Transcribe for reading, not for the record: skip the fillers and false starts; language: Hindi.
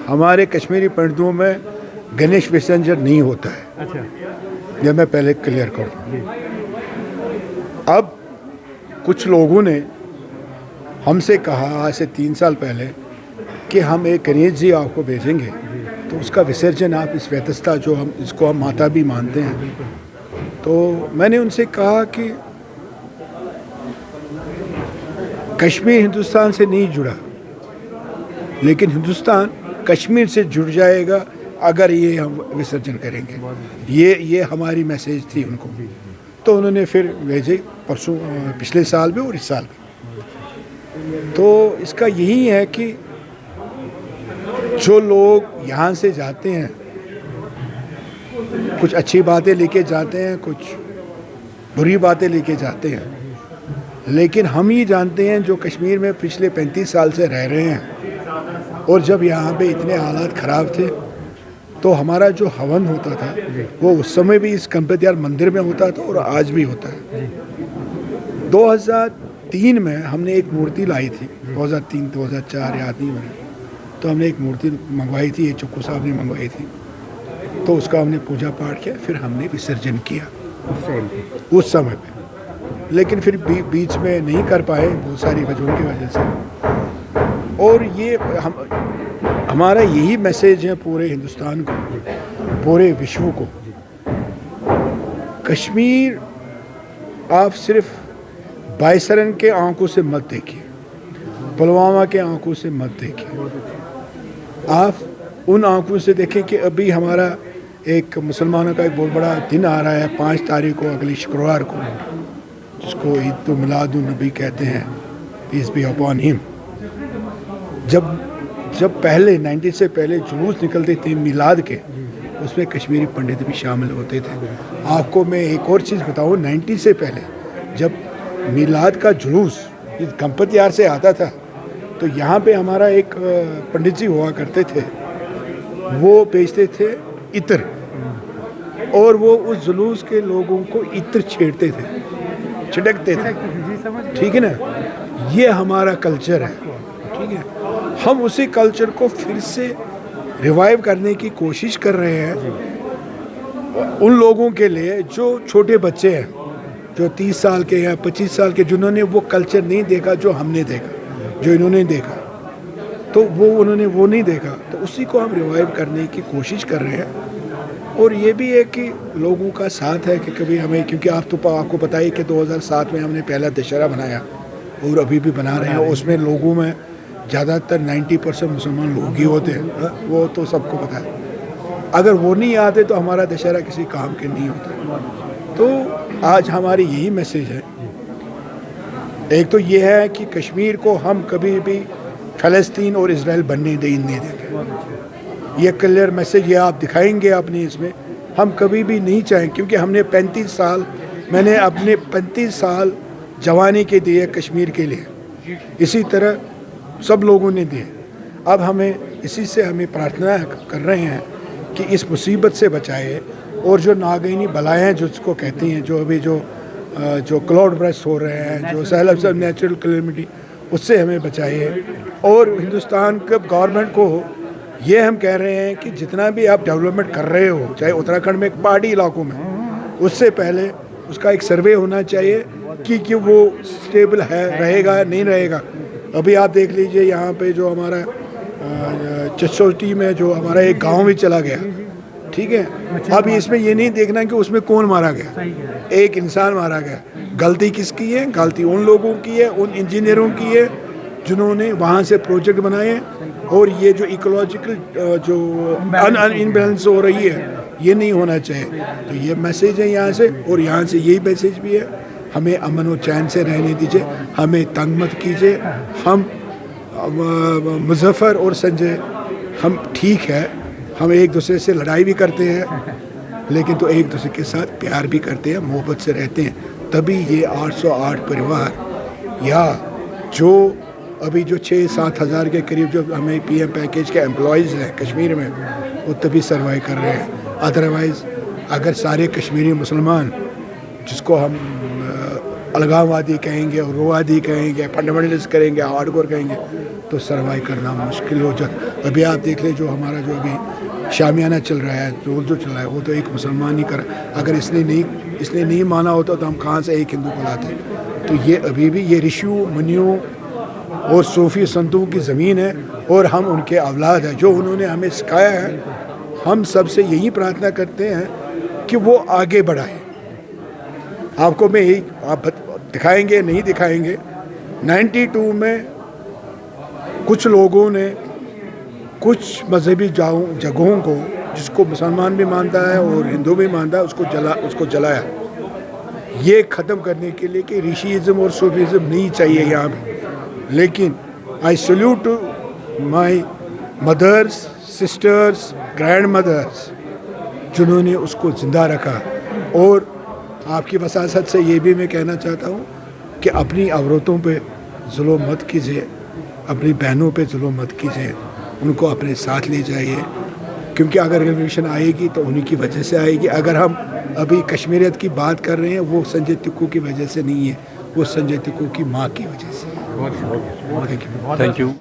हमारे कश्मीरी पंडितों में गणेश विसर्जन नहीं होता है। अच्छा, ये मैं पहले क्लियर करूँ। अब कुछ लोगों ने हमसे कहा आज से 3 साल पहले कि हम एक गणेश जी आपको भेजेंगे, तो उसका विसर्जन आप इस व्यवस्था जो हम इसको हम माता भी मानते हैं। तो मैंने उनसे कहा कि कश्मीर हिंदुस्तान से नहीं जुड़ा, लेकिन हिंदुस्तान कश्मीर से जुड़ जाएगा अगर ये हम विसर्जन करेंगे। ये हमारी मैसेज थी उनको। तो उन्होंने फिर भेजे परसों, पिछले साल भी और इस साल भी। तो इसका यही है कि जो लोग यहाँ से जाते हैं कुछ अच्छी बातें लेके जाते हैं, कुछ बुरी बातें लेके जाते हैं, लेकिन हम ही जानते हैं जो कश्मीर में पिछले 35 साल से रह रहे हैं, और जब यहाँ पे इतने हालात ख़राब थे तो हमारा जो हवन होता था वो उस समय भी इस गणपति मंदिर में होता था और आज भी होता है। 2003 में हमने एक मूर्ति लाई थी, 2003-2004 याद नहीं मुझे, तो हमने एक मूर्ति मंगवाई थी, ये चुक्कू साहब ने मंगवाई थी। तो उसका हमने पूजा पाठ किया, फिर हमने विसर्जन किया उस समय पे। लेकिन फिर बीच में नहीं कर पाए बहुत सारी वजहों की वजह से। और ये हमारा यही मैसेज है पूरे हिंदुस्तान को, पूरे विश्व को। कश्मीर आप सिर्फ बायसरन के आंखों से मत देखिए, पुलवामा के आंखों से मत देखिए, आप उन आंखों से देखें कि अभी हमारा एक मुसलमानों का एक बहुत बड़ा दिन आ रहा है 5 तारीख को, अगली शुक्रवार को, जिसको ईद मिलाद उन नबी कहते हैं, पीस बी अपॉन हिम। जब पहले 90 से पहले जुलूस निकलते थे मिलाद के, उसमें कश्मीरी पंडित भी शामिल होते थे। आपको मैं एक और चीज़ बताऊँ, 90 से पहले जब मिलाद का जुलूस इस गणपति यार से आता था, तो यहाँ पे हमारा एक पंडित जी हुआ करते थे, वो बेचते थे इत्र, और वो उस जुलूस के लोगों को इत्र छेड़ते थे, छिड़कते थे। ठीक है ना, ये हमारा कल्चर है। ठीक है, हम उसी कल्चर को फिर से रिवाइव करने की कोशिश कर रहे हैं उन लोगों के लिए जो छोटे बच्चे हैं, जो 30 साल के या 25 साल के, जिन्होंने वो कल्चर नहीं देखा जो हमने देखा, जो इन्होंने देखा, तो उन्होंने वो नहीं देखा, तो उसी को हम रिवाइव करने की कोशिश कर रहे हैं। और ये भी है कि लोगों का साथ है कि कभी हमें, क्योंकि आपको पता है कि 2007 में हमने पहला दशहरा बनाया और अभी भी बना रहे हैं। उसमें लोगों में ज़्यादातर 90% मुसलमान लोग ही होते हैं, वो तो सबको पता है। अगर वो नहीं आते तो हमारा दशहरा किसी काम के नहीं होता। तो आज हमारी यही मैसेज है। एक तो ये है कि कश्मीर को हम कभी भी फ़लस्तीन और इजराइल बनने नहीं देंगे। ये क्लियर मैसेज ये आप दिखाएंगे अपने इसमें, हम कभी भी नहीं चाहें, क्योंकि हमने 35 साल जवानी के दिए कश्मीर के लिए, इसी तरह सब लोगों ने दिए। अब हमें इसी से हमें प्रार्थना कर रहे हैं कि इस मुसीबत से बचाए, और जो नागैनी बलाएँ जिसको कहती हैं, जो अभी जो क्लाउड बर्स्ट हो रहे हैं, जो सैलाब सब नेचुरल कैलेमिटी, उससे हमें बचाइए। और हिंदुस्तान के गवर्नमेंट को ये हम कह रहे हैं कि जितना भी आप डेवलपमेंट कर रहे हो, चाहे उत्तराखंड में पहाड़ी इलाकों में, उससे पहले उसका एक सर्वे होना चाहिए कि वो स्टेबल है, रहेगा नहीं रहेगा। अभी आप देख लीजिए यहाँ पे जो हमारा चचोटी में जो हमारा एक गांव भी चला गया, ठीक है। अब इसमें ये नहीं देखना कि उसमें कौन मारा गया, एक इंसान मारा गया। गलती किसकी है? गलती उन लोगों की है, उन इंजीनियरों की है जिन्होंने वहाँ से प्रोजेक्ट बनाए। और ये जो इकोलॉजिकल जो इनबैलेंस हो रही है, ये नहीं होना चाहिए। तो ये मैसेज है यहाँ से, और यहाँ से यही मैसेज भी है, हमें अमन और चैन से रहने दीजिए, हमें तंग मत कीजिए। हम मुजफ्फर और संजय हम ठीक है, हम एक दूसरे से लड़ाई भी करते हैं, लेकिन तो एक दूसरे के साथ प्यार भी करते हैं, मोहब्बत से रहते हैं। तभी ये 808 परिवार या जो अभी जो 6-7 हज़ार के करीब जो हमें पीएम पैकेज के एम्प्लॉयज़ हैं कश्मीर में, वो तभी सर्वाइव कर रहे हैं। अदरवाइज़ अगर सारे कश्मीरी मुसलमान, जिसको हम अलगाववादी कहेंगे और रोवादी कहेंगे, फंडामेंटलिस्ट करेंगे, हार्डकोर कहेंगे, तो सर्वाइव करना मुश्किल हो जाता। अभी आप देख लें जो हमारा जो अभी शामियाना चल रहा है, जो चल रहा है, वो तो एक मुसलमान ही कर। अगर इसने नहीं माना होता तो हम कहाँ से एक हिंदू को लाते। तो ये अभी भी ये ऋषियों मुनियों और सूफी संतों की ज़मीन है, और हम उनके औलाद हैं। जो उन्होंने हमें सिखाया है, हम सबसे यही प्रार्थना करते हैं कि वो आगे बढ़ाए। आपको मैं यही, आप दिखाएंगे नहीं दिखाएंगे, 92 में कुछ लोगों ने कुछ मजहबी जगहों को, जिसको मुसलमान भी मानता है और हिंदू भी मानता है, उसको जलाया। ये ख़त्म करने के लिए कि ऋषिज़म और सूफीज़म नहीं चाहिए यहाँ पे। लेकिन I salute to my mothers, sisters, grandmothers, जिन्होंने उसको ज़िंदा रखा। और आपकी वसासत से ये भी मैं कहना चाहता हूँ कि अपनी औरतों पे जुल्म मत कीजिए, अपनी बहनों पे जुल्म मत कीजिए, उनको अपने साथ ले जाइए, क्योंकि अगर रिवॉल्यूशन आएगी तो उन्हीं की वजह से आएगी। अगर हम अभी कश्मीरियत की बात कर रहे हैं, वो संजय तिक्कू की वजह से नहीं है, वो संजय तिक्कू की माँ की वजह से। Thank you.